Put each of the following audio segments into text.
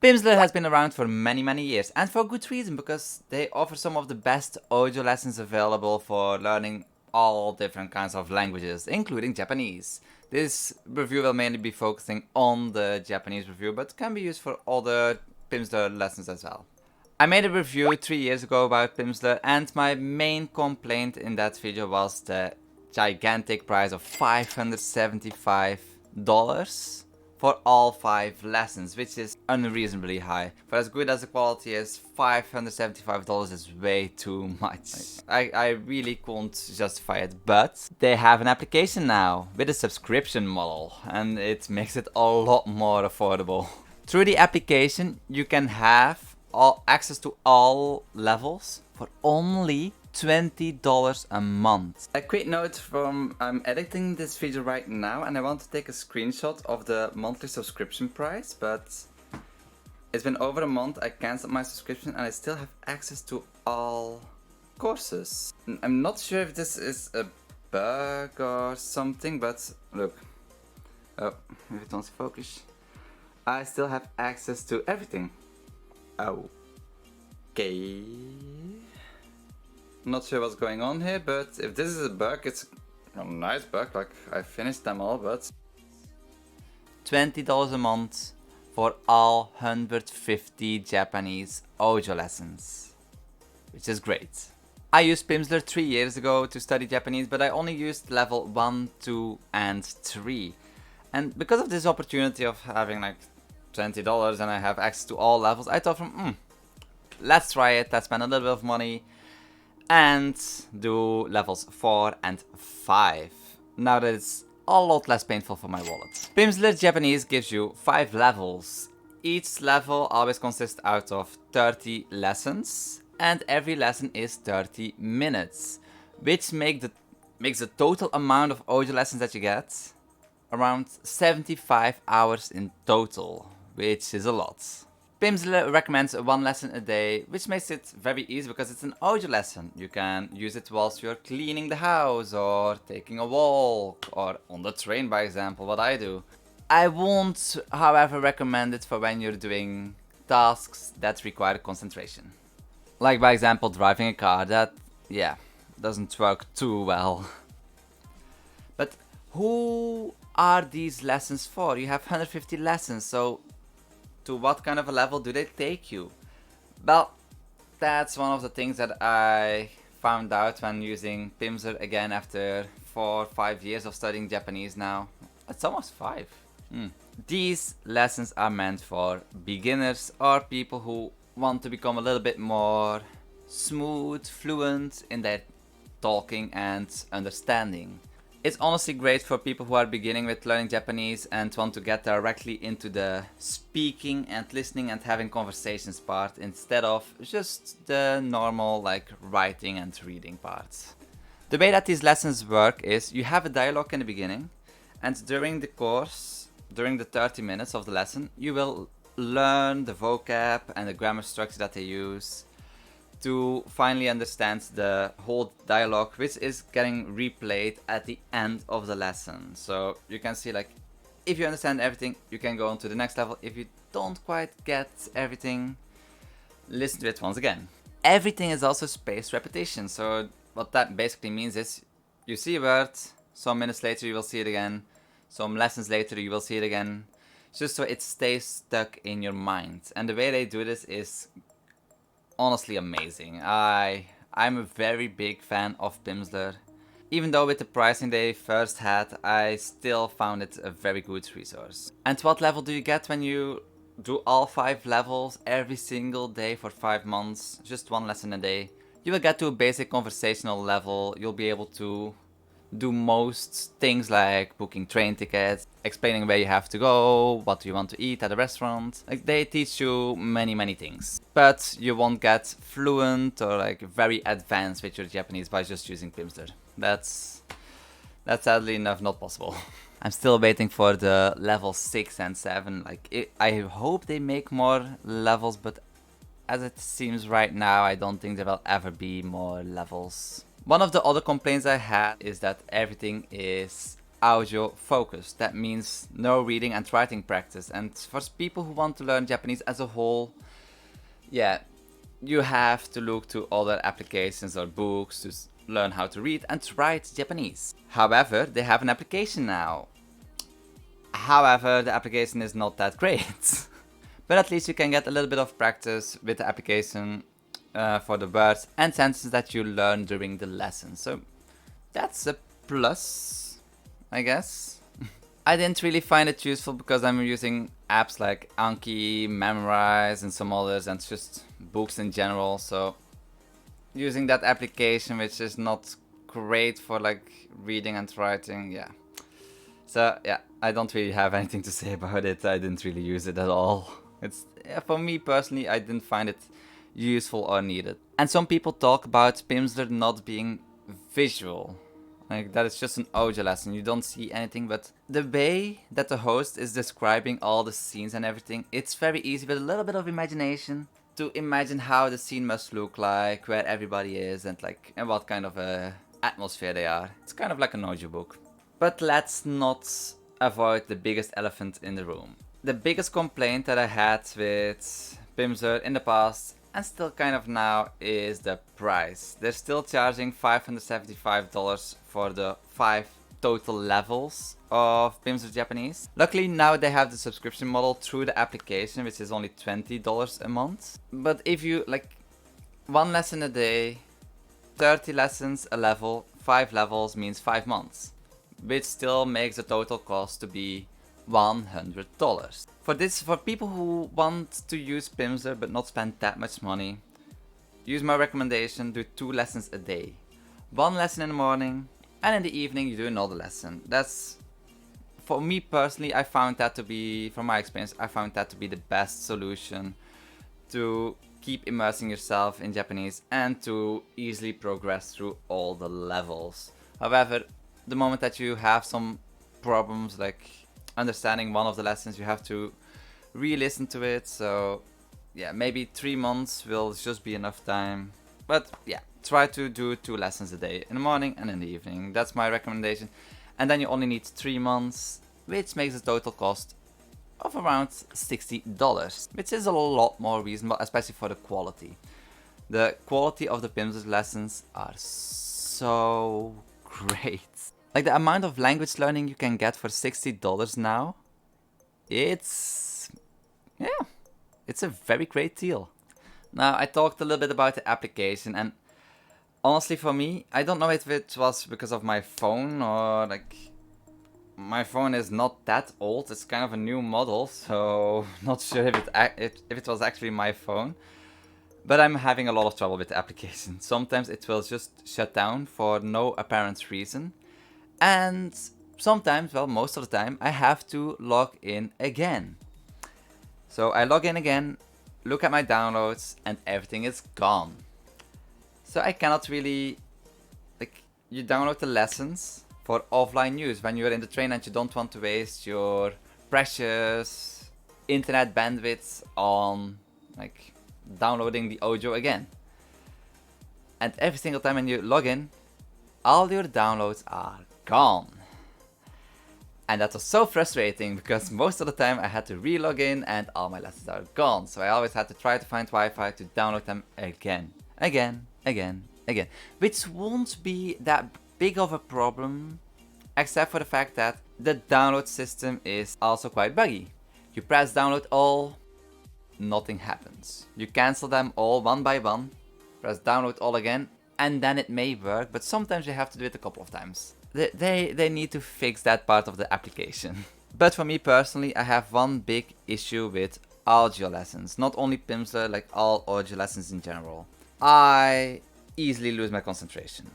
Pimsleur has been around for many years, and for good reason, because they offer some of the best audio lessons available for learning all different kinds of languages, including Japanese. This review will mainly be focusing on the Japanese review, but can be used for other Pimsleur lessons as well. I made a review 3 years ago about Pimsleur, and my main complaint in that video was the gigantic price of $575 for all 5 lessons, which is unreasonably high. For as good as the quality is, $575 is way too much. I really couldn't justify it, but they have an application now with a subscription model, and it makes it a lot more affordable. Through the application, you can have access to all levels for only $20 a month. A quick note from I'm editing this video right now, and I want to take a screenshot of the monthly subscription price, but it's been over a month. I cancelled my subscription and I still have access to all courses. I'm not sure if this is a bug or something, but look. Oh, if it wants to focus. I still have access to everything. Okay. Not sure what's going on here, but if this is a bug, it's a nice bug. Like, I finished them all, but $20 a month for all 150 Japanese audio lessons, which is great. I used Pimsleur 3 years ago to study Japanese, but I only used level 1, 2 and 3. And because of this opportunity of having like $20 and I have access to all levels, I thought let's try it, let's spend a little bit of money and do levels 4 and 5, now that it's a lot less painful for my wallet. Pimsleur Japanese gives you 5 levels. Each level always consists out of 30 lessons, and every lesson is 30 minutes, which makes the total amount of audio lessons that you get around 75 hours in total, which is a lot. Pimsleur recommends 1 lesson a day, which makes it very easy because it's an audio lesson. You can use it whilst you're cleaning the house or taking a walk or on the train, by example, what I do. I won't, however, recommend it for when you're doing tasks that require concentration. Like, by example, driving a car. That, yeah, doesn't work too well. But who are these lessons for? You have 150 lessons, so to what kind of a level do they take you? Well, that's one of the things that I found out when using Pimsleur again after 4 or 5 years of studying Japanese now. It's almost 5. These lessons are meant for beginners or people who want to become a little bit more smooth, fluent in their talking and understanding. It's honestly great for people who are beginning with learning Japanese and want to get directly into the speaking and listening and having conversations part instead of just the normal like writing and reading parts. The way that these lessons work is you have a dialogue in the beginning, and during the course, during the 30 minutes of the lesson, you will learn the vocab and the grammar structure that they use to finally understand the whole dialogue, which is getting replayed at the end of the lesson. So you can see, like, if you understand everything, you can go on to the next level. If you don't quite get everything, listen to it once again. Everything is also spaced repetition. So what that basically means is you see a word, some minutes later you will see it again, some lessons later you will see it again, just so it stays stuck in your mind. And the way they do this is honestly amazing. I'm a very big fan of Pimsleur. Even though with the pricing they first had, I still found it a very good resource. And what level do you get when you do all 5 levels every single day for 5 months? Just 1 lesson a day. You will get to a basic conversational level. You'll be able to do most things like booking train tickets, explaining where you have to go, what you want to eat at a restaurant. Like, they teach you many things. But you won't get fluent or like very advanced with your Japanese by just using Pimsleur. That's sadly enough not possible. I'm still waiting for the level 6 and 7. I hope they make more levels, but as it seems right now, I don't think there will ever be more levels. One of the other complaints I had is that everything is audio focused. That means no reading and writing practice. And for people who want to learn Japanese as a whole, yeah, you have to look to other applications or books to learn how to read and write Japanese. However, they have an application now. However, the application is not that great. But at least you can get a little bit of practice with the application for the words and sentences that you learn during the lesson. So that's a plus, I guess. I didn't really find it useful because I'm using apps like Anki, Memrise and some others, and just books in general. So using that application, which is not great for like reading and writing, yeah. So yeah, I don't really have anything to say about it. I didn't really use it at all. It's for me personally, I didn't find it useful or needed. And some people talk about Pimsleur not being visual. Like that is just an audio lesson, you don't see anything, but the way that the host is describing all the scenes and everything, it's very easy with a little bit of imagination to imagine how the scene must look like, where everybody is, and like and what kind of a atmosphere they are. It's kind of like an audiobook. But let's not avoid the biggest elephant in the room. The biggest complaint that I had with Pimsleur in the past, and still kind of now, is the price. They're still charging $575 for the 5 total levels of Pimsleur Japanese. Luckily now they have the subscription model through the application, which is only $20 a month. But if you like 1 lesson a day, 30 lessons a level, 5 levels means 5 months. Which still makes the total cost to be $100. For people who want to use Pimsleur but not spend that much money, use my recommendation, do 2 lessons a day. 1 lesson in the morning, and in the evening you do another lesson. That's, for me personally, I found that to be, from my experience, I found that to be the best solution to keep immersing yourself in Japanese and to easily progress through all the levels. However, the moment that you have some problems like understanding one of the lessons, you have to re-listen to it. So yeah, maybe 3 months will just be enough time. But yeah, try to do 2 lessons a day, in the morning and in the evening. That's my recommendation. And then you only need 3 months, which makes the total cost of around $60, which is a lot more reasonable, especially for the quality. The quality of the Pimsleur lessons are so great. Like the amount of language learning you can get for $60 now, it's a very great deal. Now I talked a little bit about the application, and honestly for me, I don't know if it was because of my phone or like my phone is not that old. It's kind of a new model, so not sure if it was actually my phone. But I'm having a lot of trouble with the application. Sometimes it will just shut down for no apparent reason. And sometimes, well, most of the time, I have to log in again. So I log in again, look at my downloads, and everything is gone. So I cannot really, like, you download the lessons for offline use when you're in the train and you don't want to waste your precious internet bandwidth on, like, downloading the audio again. And every single time when you log in, all your downloads are gone. And that was so frustrating because most of the time I had to re-log in and all my lessons are gone. So I always had to try to find Wi-Fi to download them again. Which won't be that big of a problem, except for the fact that the download system is also quite buggy. You press download all, nothing happens. You cancel them all one by one, press download all again, and then it may work, but sometimes you have to do it a couple of times. They need to fix that part of the application. But for me personally, I have one big issue with audio lessons. Not only Pimsleur, like all audio lessons in general. I easily lose my concentration.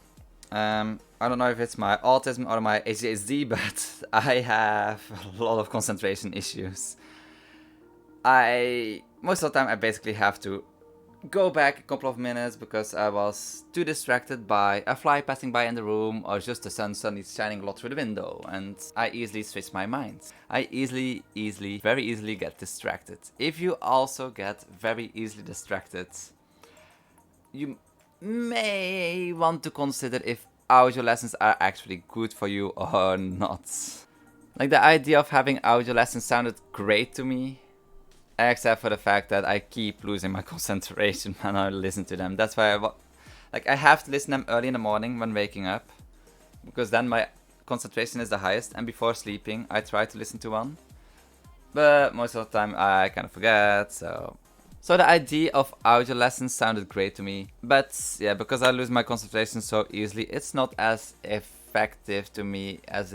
I don't know if it's my autism or my ADHD, but I have a lot of concentration issues. Most of the time I basically have to go back a couple of minutes because I was too distracted by a fly passing by in the room or just the sun suddenly shining a lot through the window, and I easily switch my mind. I very easily get distracted. If you also get very easily distracted, you may want to consider if audio lessons are actually good for you or not. Like, the idea of having audio lessons sounded great to me, except for the fact that I keep losing my concentration when I listen to them. That's why I have to listen to them early in the morning when waking up, because then my concentration is the highest, and before sleeping I try to listen to one. But most of the time I kind of forget, so the idea of audio lessons sounded great to me. But yeah, because I lose my concentration so easily, it's not as effective to me as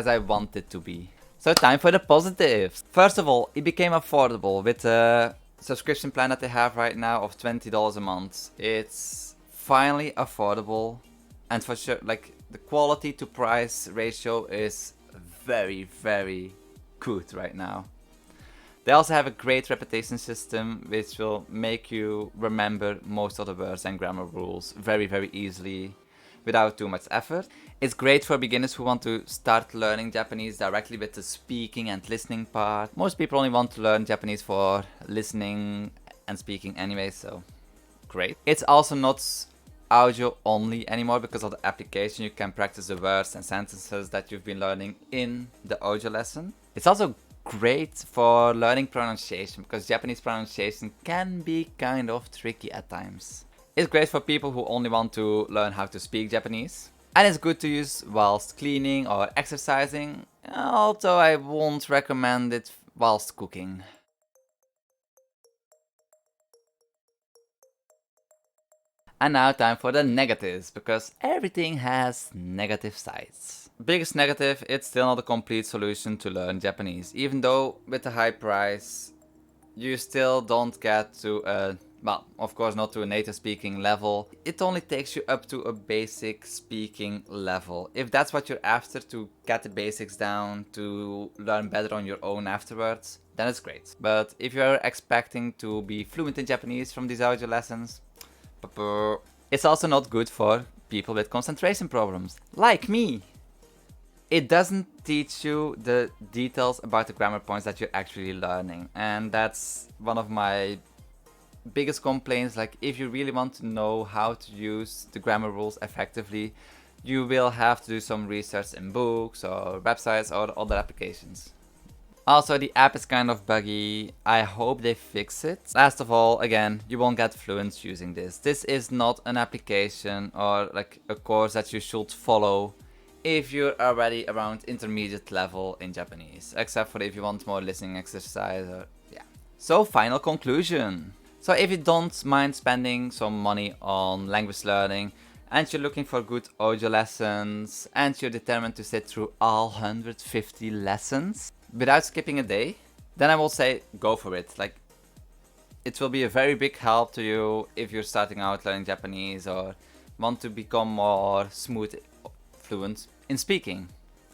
I want it to be. So time for the positives. First of all, it became affordable with the subscription plan that they have right now of $20 a month. It's finally affordable, and for sure, like, the quality to price ratio is very, very good right now. They also have a great repetition system which will make you remember most of the words and grammar rules very, very easily without too much effort. It's great for beginners who want to start learning Japanese directly with the speaking and listening part. Most people only want to learn Japanese for listening and speaking anyway, so great. It's also not audio only anymore because of the application. You can practice the words and sentences that you've been learning in the audio lesson. It's also great for learning pronunciation because Japanese pronunciation can be kind of tricky at times. It's great for people who only want to learn how to speak Japanese. And it's good to use whilst cleaning or exercising, although I won't recommend it whilst cooking. And now time for the negatives, because everything has negative sides. Biggest negative, it's still not a complete solution to learn Japanese. Even though with the high price, you still don't get to a, well, of course not to a native speaking level. It only takes you up to a basic speaking level. If that's what you're after, to get the basics down, to learn better on your own afterwards, then it's great. But if you're expecting to be fluent in Japanese from these audio lessons, it's also not good for people with concentration problems, like me. It doesn't teach you the details about the grammar points that you're actually learning, and that's one of my biggest complaints. Like, if you really want to know how to use the grammar rules effectively, you will have to do some research in books or websites or other applications. Also, the app is kind of buggy. I hope they fix it. Last of all, again, you won't get fluent using this. This is not an application or like a course that you should follow if you're already around intermediate level in Japanese, except for if you want more listening exercise or yeah. So, final conclusion. So if you don't mind spending some money on language learning, and you're looking for good audio lessons, and you're determined to sit through all 150 lessons without skipping a day, then I will say go for it. Like, it will be a very big help to you if you're starting out learning Japanese or want to become more fluent in speaking.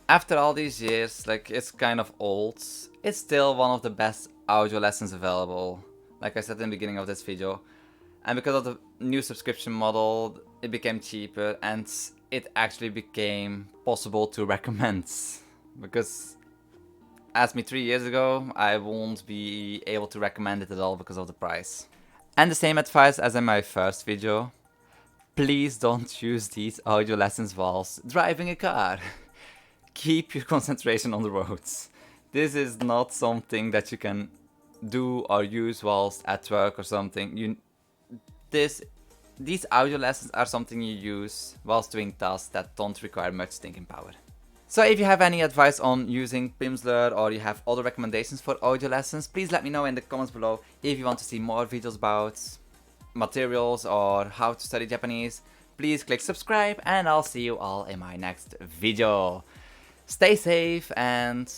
After all these years, like, it's kind of old, it's still one of the best audio lessons available, like I said in the beginning of this video. And because of the new subscription model, it became cheaper and it actually became possible to recommend. Because ask me 3 years ago, I won't be able to recommend it at all because of the price. And the same advice as in my first video. Please don't use these audio lessons whilst driving a car. Keep your concentration on the roads. This is not something that you can do or use whilst at work or something. These audio lessons are something you use whilst doing tasks that don't require much thinking power. So if you have any advice on using Pimsleur or you have other recommendations for audio lessons, please let me know in the comments below. If you want to see more videos about materials or how to study Japanese, please click subscribe and I'll see you all in my next video. Stay safe and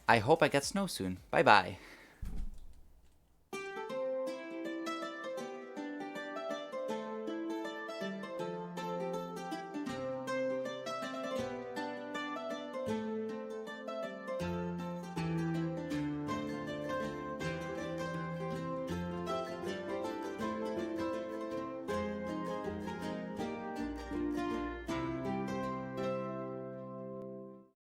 I hope I get snow soon. Bye bye.